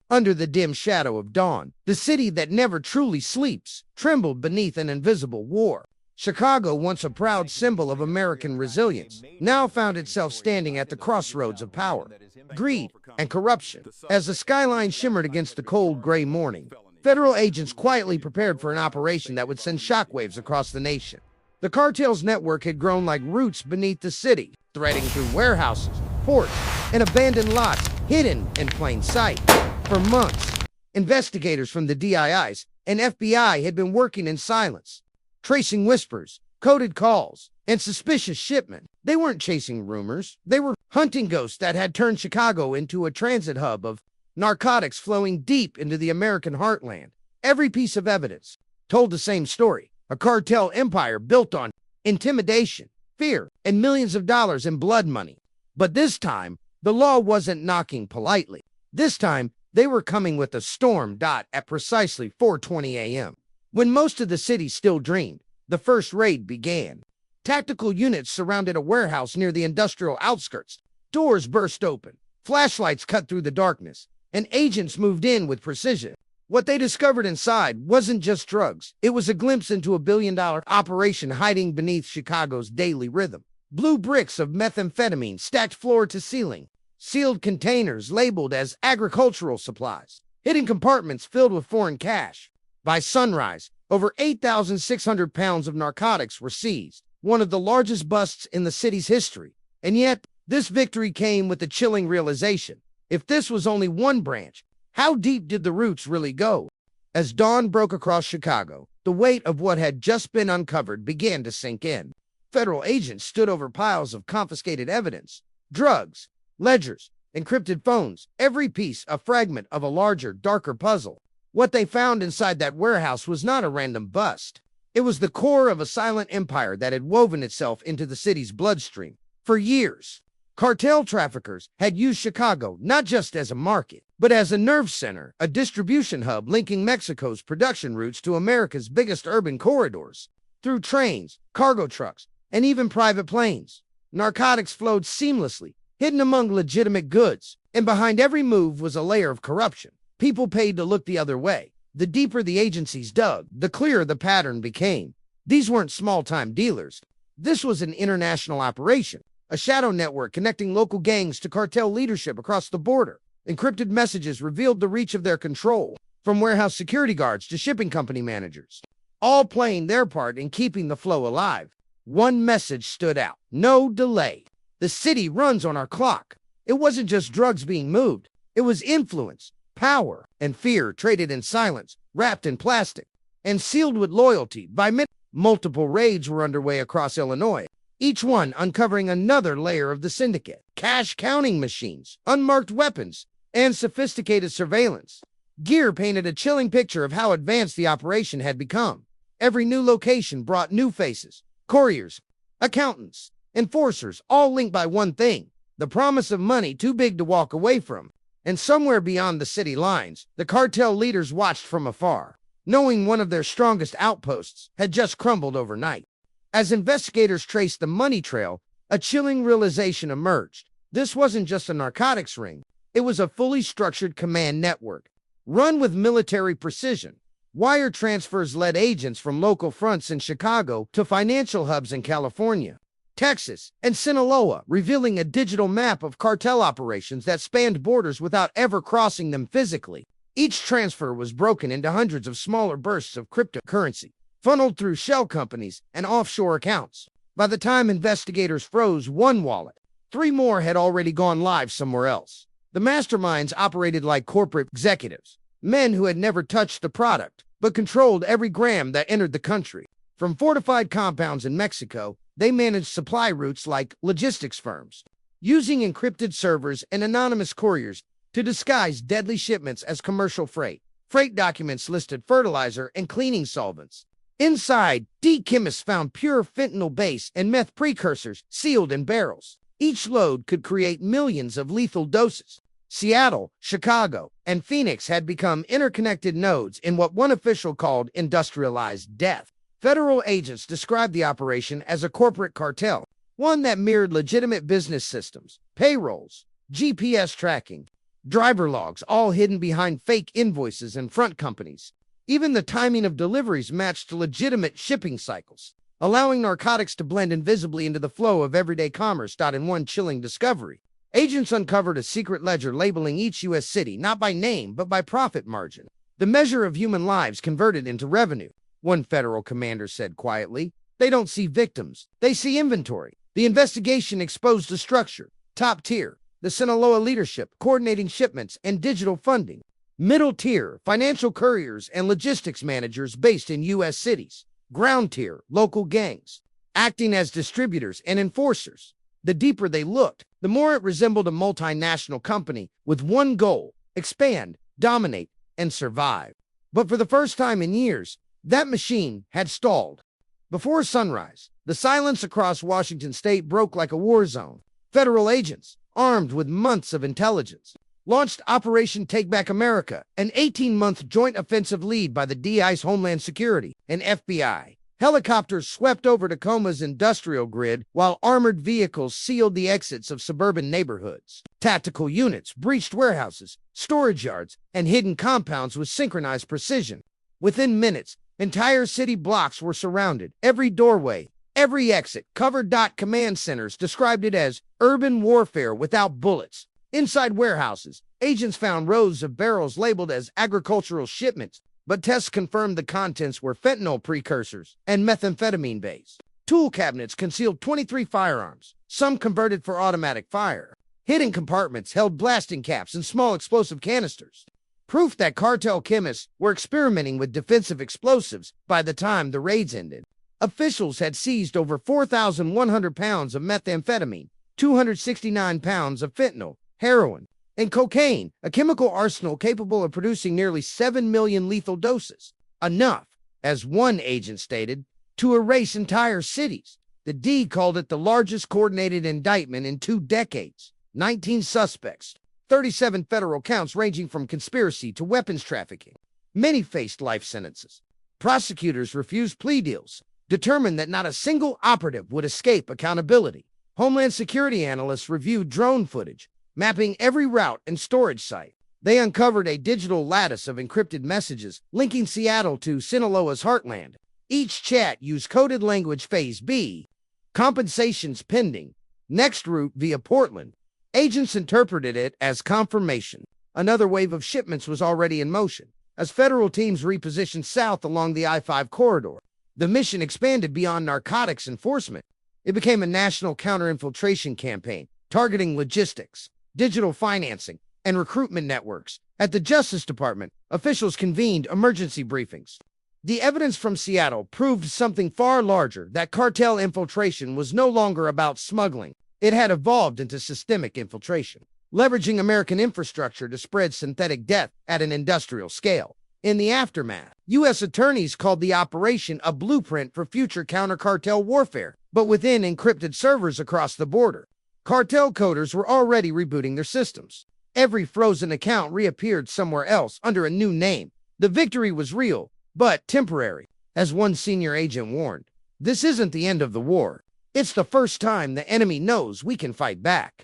Under the dim shadow of dawn, the city that never truly sleeps trembled beneath an invisible war. Chicago, once a proud symbol of American resilience, now found itself standing at the crossroads of power, greed, and corruption. As the skyline shimmered against the cold gray morning, federal agents quietly prepared for an operation that would send shockwaves across the nation. The cartel's network had grown like roots beneath the city, threading through warehouses, ports, and abandoned lots hidden in plain sight. For months, investigators from the DIIs and FBI had been working in silence, tracing whispers, coded calls, and suspicious shipment. They weren't chasing rumors. They were hunting ghosts that had turned Chicago into a transit hub of narcotics flowing deep into the American heartland. Every piece of evidence told the same story: a cartel empire built on intimidation, fear, and millions of dollars in blood money. But this time, the law wasn't knocking politely. This time, they were coming with a storm. At precisely 4:20 a.m., when most of the city still dreamed, the first raid began. Tactical units surrounded a warehouse near the industrial outskirts. Doors burst open, flashlights cut through the darkness, and agents moved in with precision. What they discovered inside wasn't just drugs. It was a glimpse into a billion-dollar operation hiding beneath Chicago's daily rhythm. Blue bricks of methamphetamine stacked floor to ceiling, sealed containers labeled as agricultural supplies, hidden compartments filled with foreign cash. By sunrise, over 8,600 pounds of narcotics were seized, one of the largest busts in the city's history. And yet, this victory came with the chilling realization: if this was only one branch, how deep did the roots really go? As dawn broke across Chicago, the weight of what had just been uncovered began to sink in. Federal agents stood over piles of confiscated evidence: drugs, ledgers, encrypted phones, every piece a fragment of a larger, darker puzzle. What they found inside that warehouse was not a random bust. It was the core of a silent empire that had woven itself into the city's bloodstream. For years, cartel traffickers had used Chicago not just as a market, but as a nerve center, a distribution hub linking Mexico's production routes to America's biggest urban corridors. Through trains, cargo trucks, and even private planes, narcotics flowed seamlessly, hidden among legitimate goods, and behind every move was a layer of corruption. People paid to look the other way. The deeper the agencies dug, the clearer the pattern became. These weren't small-time dealers. This was an international operation, a shadow network connecting local gangs to cartel leadership across the border. Encrypted messages revealed the reach of their control, from warehouse security guards to shipping company managers, all playing their part in keeping the flow alive. One message stood out: no delay. The city runs on our clock. It wasn't just drugs being moved. It was influence, power, and fear traded in silence, wrapped in plastic, and sealed with loyalty. By midnight, multiple raids were underway across Illinois, each one uncovering another layer of the syndicate: cash counting machines, unmarked weapons, and sophisticated surveillance. Gear painted a chilling picture of how advanced the operation had become. Every new location brought new faces: couriers, accountants, enforcers, all linked by one thing: the promise of money too big to walk away from. And somewhere beyond the city lines, the cartel leaders watched from afar, knowing one of their strongest outposts had just crumbled overnight. As investigators traced the money trail, a chilling realization emerged. This wasn't just a narcotics ring. It was a fully structured command network, run with military precision. Wire transfers led agents from local fronts in Chicago to financial hubs in California, Texas, and Sinaloa, revealing a digital map of cartel operations that spanned borders without ever crossing them physically. Each transfer was broken into hundreds of smaller bursts of cryptocurrency, funneled through shell companies and offshore accounts. By the time investigators froze one wallet, 3 more had already gone live somewhere else. The masterminds operated like corporate executives, men who had never touched the product, but controlled every gram that entered the country. From fortified compounds in Mexico, they managed supply routes like logistics firms, using encrypted servers and anonymous couriers to disguise deadly shipments as commercial freight. Freight documents listed fertilizer and cleaning solvents. Inside, chemists found pure fentanyl base and meth precursors sealed in barrels. Each load could create millions of lethal doses. Seattle, Chicago, and Phoenix had become interconnected nodes in what one official called industrialized death. Federal agents described the operation as a corporate cartel, one that mirrored legitimate business systems, payrolls, GPS tracking, driver logs, all hidden behind fake invoices and front companies. Even the timing of deliveries matched legitimate shipping cycles, allowing narcotics to blend invisibly into the flow of everyday commerce. In one chilling discovery, agents uncovered a secret ledger labeling each U.S. city not by name but by profit margin, the measure of human lives converted into revenue. One federal commander said quietly, "They don't see victims, they see inventory." The investigation exposed the structure: top tier, the Sinaloa leadership coordinating shipments and digital funding; middle tier, financial couriers and logistics managers based in U.S. cities; ground tier, local gangs acting as distributors and enforcers. The deeper they looked, the more it resembled a multinational company with one goal: expand, dominate, and survive. But for the first time in years, that machine had stalled. Before sunrise, the silence across Washington state broke like a war zone. Federal agents, armed with months of intelligence, launched Operation Take Back America, an 18-month joint offensive led by the DICE Homeland Security and FBI. Helicopters swept over Tacoma's industrial grid while armored vehicles sealed the exits of suburban neighborhoods. Tactical units breached warehouses, storage yards, and hidden compounds with synchronized precision. Within minutes, entire city blocks were surrounded, every doorway, every exit covered. Command centers described it as urban warfare without bullets. Inside warehouses, agents found rows of barrels labeled as agricultural shipments, but tests confirmed the contents were fentanyl precursors and methamphetamine based. Tool cabinets concealed 23 firearms, some converted for automatic fire. Hidden compartments held blasting caps and small explosive canisters. Proof that cartel chemists were experimenting with defensive explosives by the time the raids ended. Officials had seized over 4,100 pounds of methamphetamine, 269 pounds of fentanyl, heroin, and cocaine, a chemical arsenal capable of producing nearly 7 million lethal doses. Enough, as one agent stated, to erase entire cities. The D called it the largest coordinated indictment in 2 decades. 19 suspects, 37 federal counts ranging from conspiracy to weapons trafficking. Many faced life sentences. Prosecutors refused plea deals, determined that not a single operative would escape accountability. Homeland Security analysts reviewed drone footage, mapping every route and storage site. They uncovered a digital lattice of encrypted messages linking Seattle to Sinaloa's heartland. Each chat used coded language Phase B. Compensations pending. Next route via Portland. Agents interpreted it as confirmation. Another wave of shipments was already in motion, as federal teams repositioned south along the I-5 corridor. The mission expanded beyond narcotics enforcement. It became a national counterinfiltration campaign, targeting logistics, digital financing, and recruitment networks. At the Justice Department, officials convened emergency briefings. The evidence from Seattle proved something far larger: that cartel infiltration was no longer about smuggling. It had evolved into systemic infiltration, leveraging American infrastructure to spread synthetic death at an industrial scale. In the aftermath, U.S. attorneys called the operation a blueprint for future counter-cartel warfare, but within encrypted servers across the border. Cartel coders were already rebooting their systems. Every frozen account reappeared somewhere else under a new name. The victory was real, but temporary. As one senior agent warned, "This isn't the end of the war. It's the first time the enemy knows we can fight back."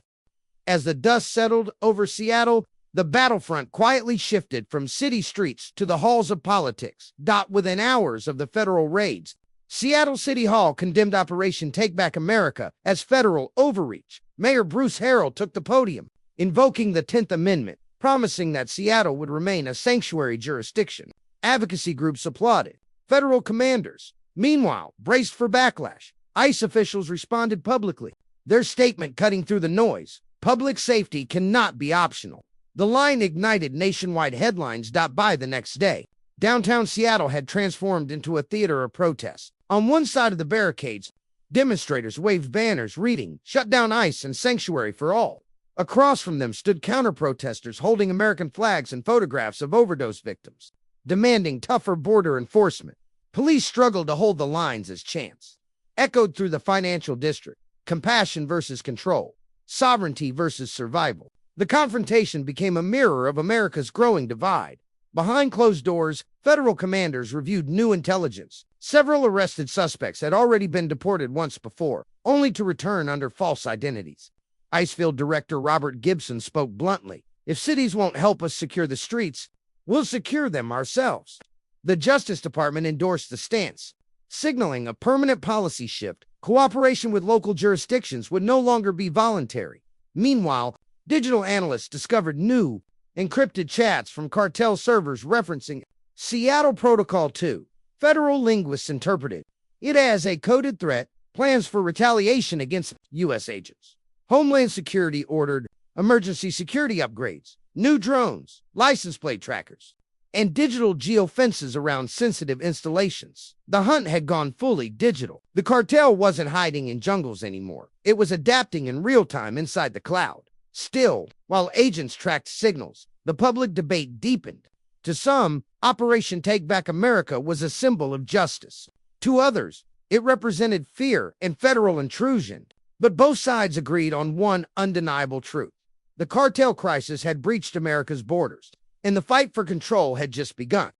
As the dust settled over Seattle, the battlefront quietly shifted from city streets to the halls of politics. Within hours of the federal raids, Seattle City Hall condemned Operation Take Back America as federal overreach. Mayor Bruce Harrell took the podium, invoking the 10th Amendment, promising that Seattle would remain a sanctuary jurisdiction. Advocacy groups applauded. Federal commanders, meanwhile, braced for backlash. ICE officials responded publicly, their statement cutting through the noise: public safety cannot be optional. The line ignited nationwide headlines. By the next day, downtown Seattle had transformed into a theater of protest. On one side of the barricades, demonstrators waved banners reading, "Shut down ICE and sanctuary for all." Across from them stood counter-protesters holding American flags and photographs of overdose victims, demanding tougher border enforcement. Police struggled to hold the lines as chants echoed through the financial district: compassion versus control, sovereignty versus survival. The confrontation became a mirror of America's growing divide. Behind closed doors, federal commanders reviewed new intelligence. Several arrested suspects had already been deported once before, only to return under false identities. ICE Field Director Robert Gibson spoke bluntly, If cities won't help us secure the streets, we'll secure them ourselves. The Justice Department endorsed the stance, signaling a permanent policy shift. Cooperation with local jurisdictions would no longer be voluntary. Meanwhile, digital analysts discovered new, encrypted chats from cartel servers referencing Seattle Protocol 2. Federal linguists interpreted it as a coded threat, plans for retaliation against U.S. agents. Homeland Security ordered emergency security upgrades, new drones, license plate trackers, and digital geofences around sensitive installations. The hunt had gone fully digital. The cartel wasn't hiding in jungles anymore. It was adapting in real time inside the cloud. Still, while agents tracked signals, the public debate deepened. To some, Operation Take Back America was a symbol of justice. To others, it represented fear and federal intrusion. But both sides agreed on one undeniable truth. The cartel crisis had breached America's borders, and the fight for control had just begun.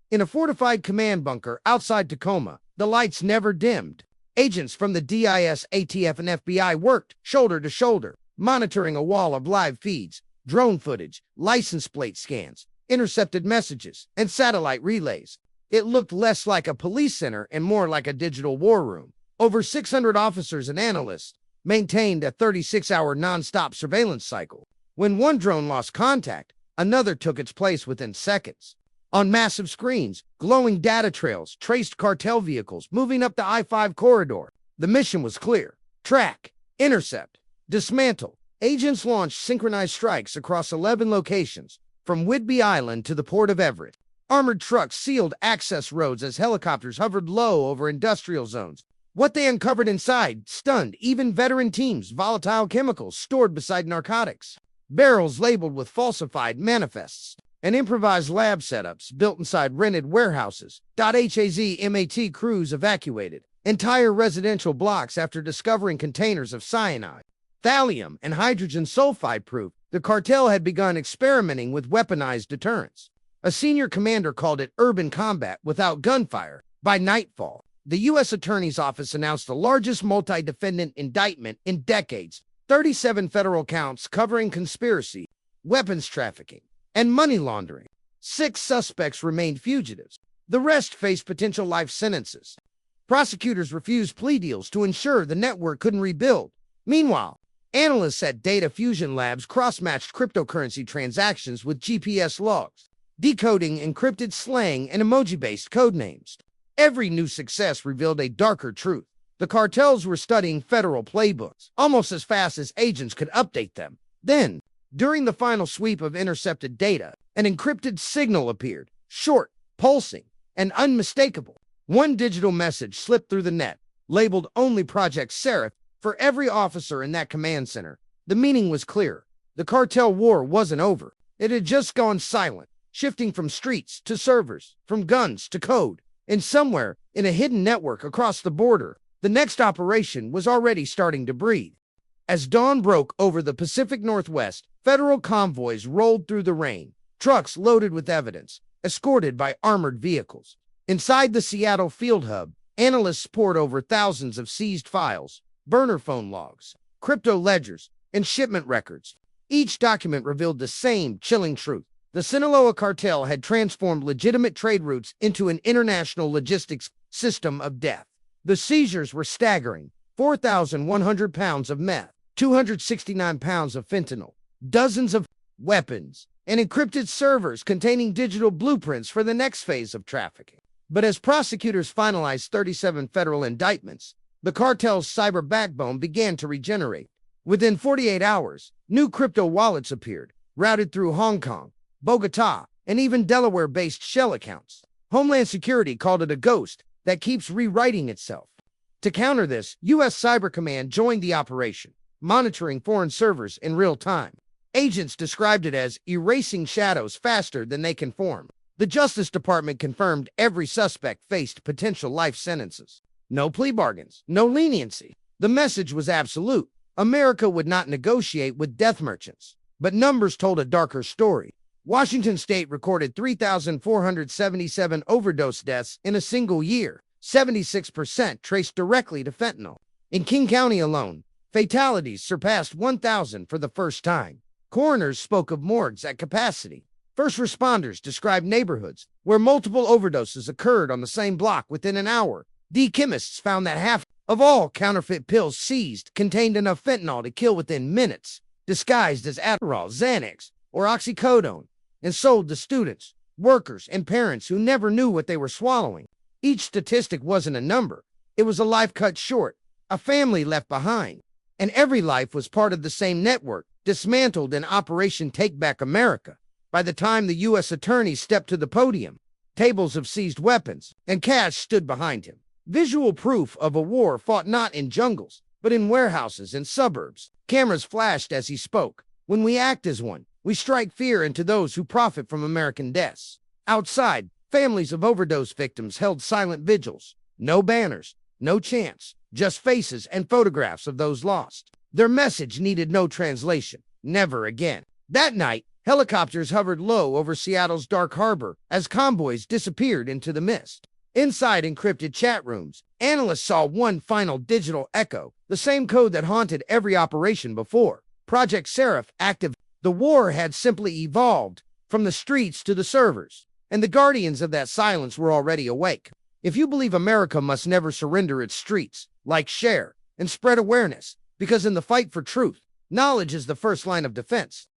In a fortified command bunker outside Tacoma, the lights never dimmed. Agents from the DIS, ATF, and FBI worked shoulder to shoulder, monitoring a wall of live feeds, drone footage, license plate scans, intercepted messages, and satellite relays. It looked less like a police center and more like a digital war room. Over 600 officers and analysts maintained a 36-hour non-stop surveillance cycle. When one drone lost contact, another took its place within seconds. On massive screens, glowing data trails traced cartel vehicles moving up the I-5 corridor. The mission was clear: track, intercept, dismantle. Agents launched synchronized strikes across 11 locations, from Whidbey Island to the port of Everett. Armored trucks sealed access roads as helicopters hovered low over industrial zones. What they uncovered inside stunned even veteran teams: volatile chemicals stored beside narcotics, barrels labeled with falsified manifests, and improvised lab setups built inside rented warehouses. HAZMAT crews evacuated entire residential blocks after discovering containers of cyanide, thallium, and hydrogen sulfide proof the cartel had begun experimenting with weaponized deterrence. A senior commander called it urban combat without gunfire. By nightfall, the U.S. Attorney's Office announced the largest multi-defendant indictment in decades: 37 federal counts covering conspiracy, weapons trafficking, and money laundering. 6 suspects remained fugitives. The rest faced potential life sentences. Prosecutors refused plea deals to ensure the network couldn't rebuild. Meanwhile, analysts at data fusion labs cross-matched cryptocurrency transactions with GPS logs, decoding encrypted slang and emoji-based codenames. Every new success revealed a darker truth. The cartels were studying federal playbooks almost as fast as agents could update them. Then, during the final sweep of intercepted data, an encrypted signal appeared, short, pulsing, and unmistakable. One digital message slipped through the net, labeled only Project Seraph, for every officer in that command center. The meaning was clear. The cartel war wasn't over. It had just gone silent, shifting from streets to servers, from guns to code. And somewhere, in a hidden network across the border, the next operation was already starting to breathe. As dawn broke over the Pacific Northwest, federal convoys rolled through the rain, trucks loaded with evidence, escorted by armored vehicles. Inside the Seattle field hub, analysts pored over thousands of seized files, burner phone logs, crypto ledgers, and shipment records. Each document revealed the same chilling truth. The Sinaloa cartel had transformed legitimate trade routes into an international logistics system of death. The seizures were staggering: 4,100 pounds of meth, 269 pounds of fentanyl, dozens of weapons, and encrypted servers containing digital blueprints for the next phase of trafficking. But as prosecutors finalized 37 federal indictments, the cartel's cyber backbone began to regenerate. Within 48 hours, new crypto wallets appeared, routed through Hong Kong, Bogota, and even Delaware-based shell accounts. Homeland Security called it a ghost that keeps rewriting itself. To counter this, U.S. Cyber Command joined the operation, monitoring foreign servers in real time. Agents described it as erasing shadows faster than they can form. The Justice Department confirmed every suspect faced potential life sentences. No plea bargains, no leniency. The message was absolute. America would not negotiate with death merchants. But numbers told a darker story. Washington state recorded 3,477 overdose deaths in a single year, 76% traced directly to fentanyl. In King County alone, fatalities surpassed 1,000 for the first time. Coroners spoke of morgues at capacity. First responders described neighborhoods where multiple overdoses occurred on the same block within an hour. Chemists found that half of all counterfeit pills seized contained enough fentanyl to kill within minutes, disguised as Adderall, Xanax, or oxycodone, and sold to students, workers, and parents who never knew what they were swallowing. Each statistic wasn't a number. It was a life cut short, a family left behind, and every life was part of the same network, dismantled in Operation Take Back America. By the time the U.S. attorney stepped to the podium, tables of seized weapons and cash stood behind him. Visual proof of a war fought not in jungles, but in warehouses and suburbs. Cameras flashed as he spoke. When we act as one, we strike fear into those who profit from American deaths. Outside, families of overdose victims held silent vigils. No banners, no chants, just faces and photographs of those lost. Their message needed no translation. Never again. That night, helicopters hovered low over Seattle's dark harbor as convoys disappeared into the mist. Inside encrypted chat rooms, analysts saw one final digital echo, the same code that haunted every operation before. Project Seraph active. The war had simply evolved from the streets to the servers, and the guardians of that silence were already awake. If you believe America must never surrender its streets, like, share, and spread awareness, because in the fight for truth, knowledge is the first line of defense.